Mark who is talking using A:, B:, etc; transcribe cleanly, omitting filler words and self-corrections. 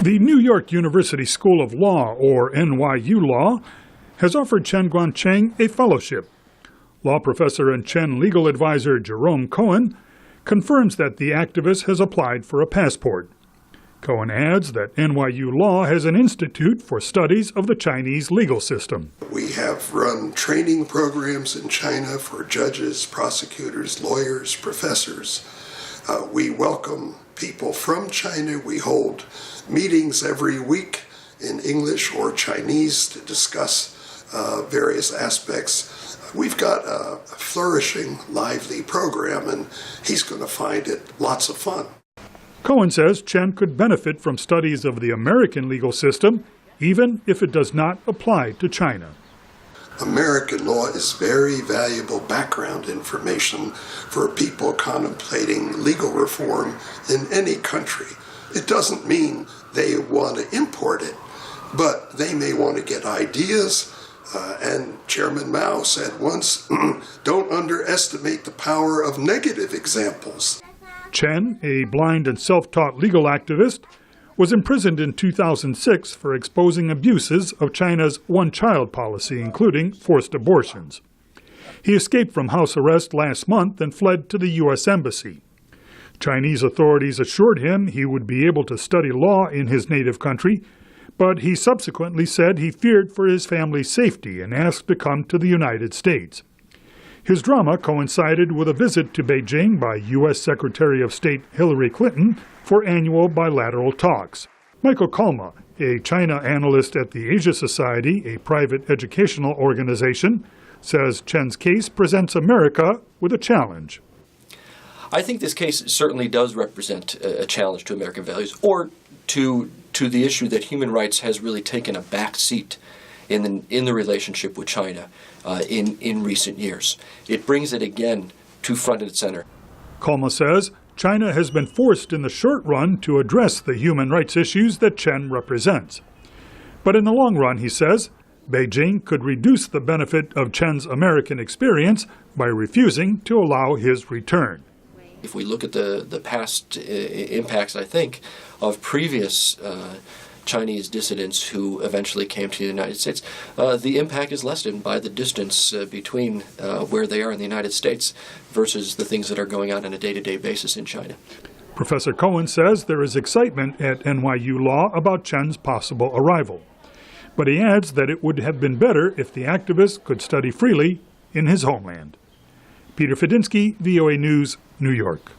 A: The New York University School of Law, or NYU Law, has offered Chen Guangcheng a fellowship. Law professor and Chen legal advisor Jerome Cohen confirms that the activist has applied for a passport. Cohen adds that NYU Law has an institute for studies of the Chinese legal system.
B: We have run training programs in China for judges, prosecutors, lawyers, professors. We welcome people from China. We hold meetings every week in English or Chinese to discuss various aspects. We've got a flourishing, lively program, and he's going to find it lots of fun.
A: Cohen says Chen could benefit from studies of the American legal system, even if it does not apply to China.
B: American law is very valuable background information for people contemplating legal reform in any country. It doesn't mean they want to import it, but they may want to get ideas. And Chairman Mao said once, don't underestimate the power of negative examples.
A: Chen, a blind and self-taught legal activist, was imprisoned in 2006 for exposing abuses of China's one-child policy, including forced abortions. He escaped from house arrest last month and fled to the U.S. Embassy. Chinese authorities assured him he would be able to study law in his native country, but he subsequently said he feared for his family's safety and asked to come to the United States. His drama coincided with a visit to Beijing by U.S. Secretary of State Hillary Clinton for annual bilateral talks. Michael Kalma, a China analyst at the Asia Society, a private educational organization, says Chen's case presents America with a challenge.
C: I think this case certainly does represent a challenge to American values, or to the issue that human rights has really taken a back seat in the relationship with China in recent years. It brings it again to front and center.
A: Kalma says China has been forced in the short run to address the human rights issues that Chen represents. But in the long run, he says, Beijing could reduce the benefit of Chen's American experience by refusing to allow his return.
C: If we look at the past impacts, I think, of previous Chinese dissidents who eventually came to the United States, the impact is lessened by the distance between where they are in the United States versus the things that are going on a day-to-day basis in China.
A: Professor Cohen says there is excitement at NYU Law about Chen's possible arrival. But he adds that it would have been better if the activist could study freely in his homeland. Peter Fedynsky, VOA News, New York.